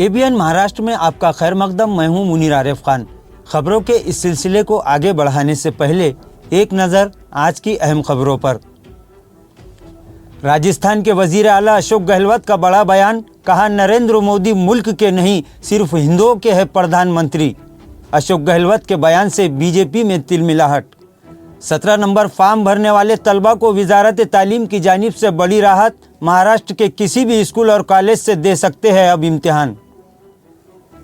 ABN Maharashtra में आपका खैर मकदम। मैं हूं मुनीर आरिफ खान। खबरों के इस सिलसिले को आगे बढ़ाने से पहले एक नज़र आज की अहम खबरों पर। राजस्थान के वजीर आला अशोक गहलोत का बड़ा बयान, कहा नरेंद्र मोदी मुल्क के नहीं सिर्फ हिंदुओं के हैं प्रधानमंत्री। अशोक गहलोत के बयान से बीजेपी में तिलमिलाहट। 17 नंबर फॉर्म भरने वाले तलबा को वजारत तालीम की जानिब से बड़ी राहत। महाराष्ट्र के किसी भी स्कूल और कॉलेज से दे सकते हैं अब इम्तिहान।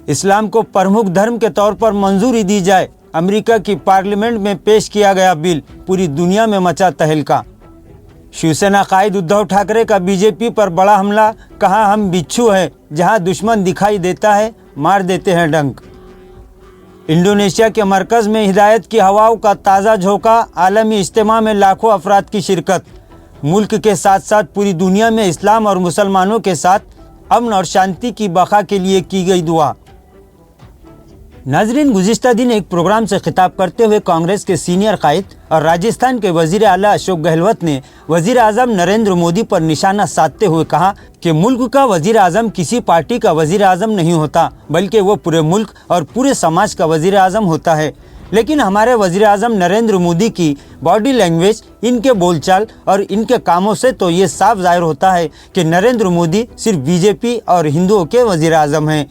इस्लाम को प्रमुख धर्म के तौर पर मंजूरी दी जाए, अमेरिका की पार्लियामेंट में पेश किया गया बिल, पूरी दुनिया में मचा तहलका। शिवसेना कायद उद्धव ठाकरे का बीजेपी पर बड़ा हमला, कहा हम बिच्छू हैं, जहां दुश्मन दिखाई देता है मार देते हैं डंक। इंडोनेशिया के मरकज़ में हिदायत की हवाओं का ताज़ा झोंका, आलमी इज्तिमा में लाखों अफराद की शिरकत। मुल्क के साथ साथ पूरी दुनिया में इस्लाम और मुसलमानों के साथ अमन और शांति की बका के लिए की गई दुआ। नाजरीन, गुज़िश्ता दिन एक प्रोग्राम से खिताब करते हुए कांग्रेस के सीनियर कायद और राजस्थान के वजीर आला अशोक गहलोत ने वजीर आज़म नरेंद्र मोदी पर निशाना साधते हुए कहा कि मुल्क का वजीर आज़म किसी पार्टी का वजीर आज़म नहीं होता, बल्कि वो पूरे मुल्क और पूरे समाज का वजीर आज़म होता है। लेकिन हमारे वजीर आज़म नरेंद्र मोदी की बॉडी लैंग्वेज, इनके बोलचाल और इनके कामों से तो ये साफ जाहिर होता है कि नरेंद्र मोदी सिर्फ बीजेपी और हिंदुओं के वजीर आज़म हैं।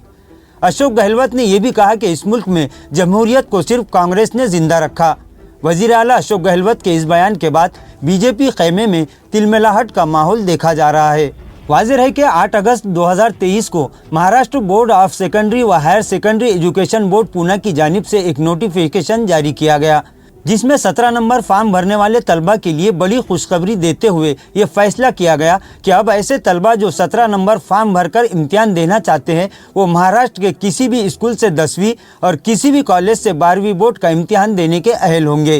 अशोक गहलोत ने यह भी कहा कि इस मुल्क में जमहूरियत को सिर्फ कांग्रेस ने जिंदा रखा। वजीर आला अशोक गहलोत के इस बयान के बाद बीजेपी खैमे में तिलमिलाहट का माहौल देखा जा रहा है। वाज़ेह है कि 8 अगस्त 2023 को महाराष्ट्र बोर्ड ऑफ सेकेंडरी व higher secondary education board Poona की जानिब से एक नोटिफिकेशन जारी किया गया, जिसमें 17 नंबर फॉर्म भरने वाले तलबा के लिए बड़ी खुशखबरी देते हुए ये फैसला किया गया कि अब ऐसे तलबा जो 17 नंबर फॉर्म भरकर इम्तिहान देना चाहते हैं, वो महाराष्ट्र के किसी भी स्कूल से 10वीं और किसी भी कॉलेज से 12वीं बोर्ड का इम्तिहान देने के अहल होंगे।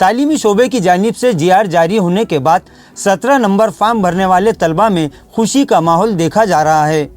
तालीमी शोबे की जानिब से जीआर जारी होने के बाद 17 नंबर फॉर्म भरने वाले तलबा में खुशी का माहौल देखा जा रहा है।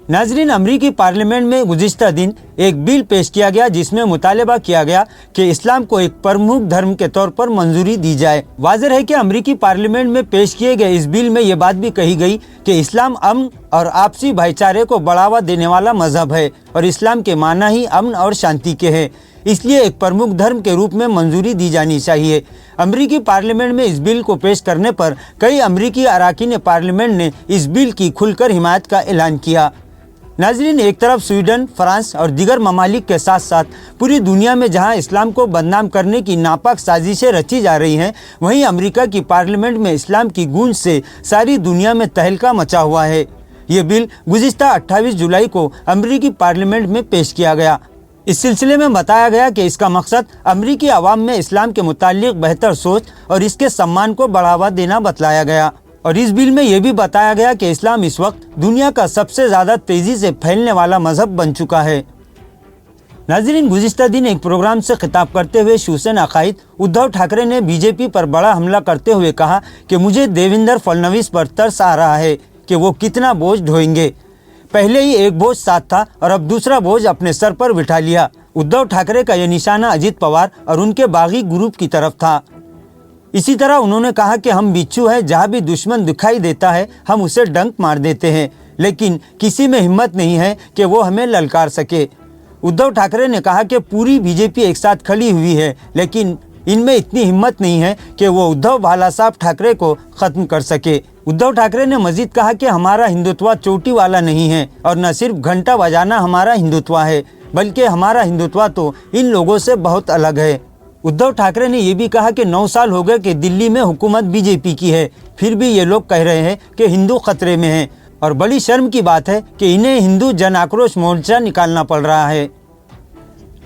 नाजरीन, अमरीकी पार्लियामेंट में गुज़िश्ता दिन एक बिल पेश किया गया, जिसमें मुतालबा किया गया कि इस्लाम को एक प्रमुख धर्म के तौर पर मंजूरी दी जाए। वाज़ेह है कि अमरीकी पार्लियामेंट में पेश किए गए इस बिल में ये बात भी कही गई कि इस्लाम अमन और आपसी भाईचारे को बढ़ावा देने वाला मजहब है और इस्लाम के माना ही अमन और शांति के है, इसलिए एक प्रमुख धर्म के रूप में मंजूरी दी जानी चाहिए। अमरीकी पार्लियामेंट में इस बिल को पेश करने पर कई अमरीकी अरकान पार्लियामेंट ने इस बिल की खुलकर हिमायत का ऐलान किया। नाजरीन, एक तरफ स्वीडन, फ्रांस और दीगर ममालिक के साथ साथ पूरी दुनिया में जहां इस्लाम को बदनाम करने की नापाक साजिशें रची जा रही हैं, वहीं अमेरिका की पार्लियामेंट में इस्लाम की गूंज से सारी दुनिया में तहलका मचा हुआ है। ये बिल गुज़िश्ता 28 जुलाई को अमरीकी पार्लियामेंट में पेश किया गया। इस सिलसिले में बताया गया कि इसका मकसद अमरीकी अवाम में इस्लाम के मुताल्लिक बेहतर सोच और इसके सम्मान को बढ़ावा देना बतलाया गया। और इस बिल में यह भी बताया गया कि इस्लाम इस वक्त दुनिया का सबसे ज़्यादा तेज़ी से फैलने वाला मजहब बन चुका है। नाज़रीन, गुज़िश्ता दिन एक प्रोग्राम से खिताब करते हुए शिवसेना कायद उद्धव ठाकरे ने बीजेपी पर बड़ा हमला करते हुए कहा कि मुझे देवेंद्र फडणवीस पर तरस आ रहा है कि वो कितना बोझ ढोएंगे। पहले ही एक बोझ साथ था और अब दूसरा बोझ अपने सर पर बिठा लिया। उद्धव ठाकरे का यह निशाना अजित पवार और उनके बागी ग्रुप की तरफ था। इसी तरह उन्होंने कहा कि हम बिच्छू हैं, जहां भी दुश्मन दिखाई देता है हम उसे डंक मार देते हैं, लेकिन किसी में हिम्मत नहीं है कि वो हमें ललकार सके। उद्धव ठाकरे ने कहा कि पूरी बीजेपी एक साथ खड़ी हुई है, लेकिन इनमें इतनी हिम्मत नहीं है कि वो उद्धव बालासाहब ठाकरे को ख़त्म कर सके। उद्धव ठाकरे ने मजीद कहा कि हमारा हिंदुत्व चोटी वाला नहीं है और न सिर्फ घंटा बजाना हमारा हिंदुत्व है, बल्कि हमारा हिंदुत्व तो इन लोगों से बहुत अलग है। उद्धव ठाकरे ने यह भी कहा कि 9 साल हो गए कि दिल्ली में हुकूमत बीजेपी की है, फिर भी ये लोग कह रहे हैं कि हिंदू खतरे में हैं और बड़ी शर्म की बात है कि इन्हें हिंदू जन आक्रोश मोर्चा निकालना पड़ रहा है।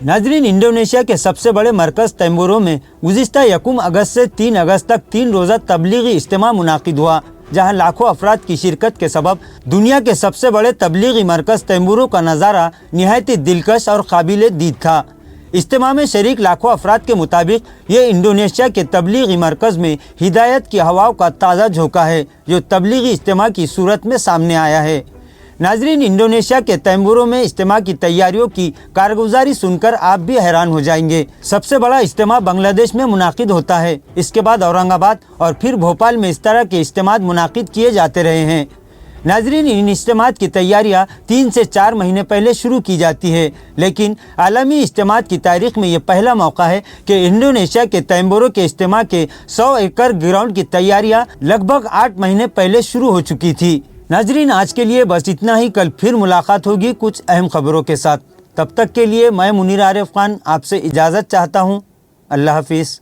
नाजरीन, इंडोनेशिया के सबसे बड़े मरकज़ तैमूरो में गुज़िश्ता 1 अगस्त से 3 अगस्त तक 3 रोज़ा तबलीगी इज्तिमा मुनाकिद हुआ, जहां लाखों अफराद की शिरकत के सबब दुनिया के सबसे बड़े तबलीगी मरकज़ तैमूरो का नज़ारा निहायत दिलकश और काबिल दीद था। इज्तिमा में शरीक लाखों अफराद के मुताबिक ये इंडोनेशिया के तबलीगी मरकज़ में हिदायत की हवाओं का ताज़ा झोंका है, जो तबलीगी इज्तिमा की सूरत में सामने आया है। नाजरीन, इंडोनेशिया के तैमूरो में इज्तिमा की तैयारियों की कारगुजारी सुनकर आप भी हैरान हो जाएंगे। सबसे बड़ा इज्तिमा बांग्लादेश में मुनाकिद होता है, इसके बाद औरंगाबाद और फिर भोपाल में इस तरह के इज्तिमा मुनाकिद किए जाते रहे हैं। नाजरीन, इन इज्तिमात की तैयारियां 3 से 4 महीने पहले शुरू की जाती है, लेकिन आलमी इज्तिमात की तारीख में यह पहला मौका है कि इंडोनेशिया के तैम्बोरो के इज्तिमा के 100 एकड़ ग्राउंड की तैयारियां लगभग 8 महीने पहले शुरू हो चुकी थी। नाजरीन, आज के लिए बस इतना ही। कल फिर मुलाकात होगी कुछ अहम खबरों के साथ। तब तक के लिए मैं मुनीर आरिफ खान आपसे इजाज़त चाहता हूँ। अल्लाह हाफिज़।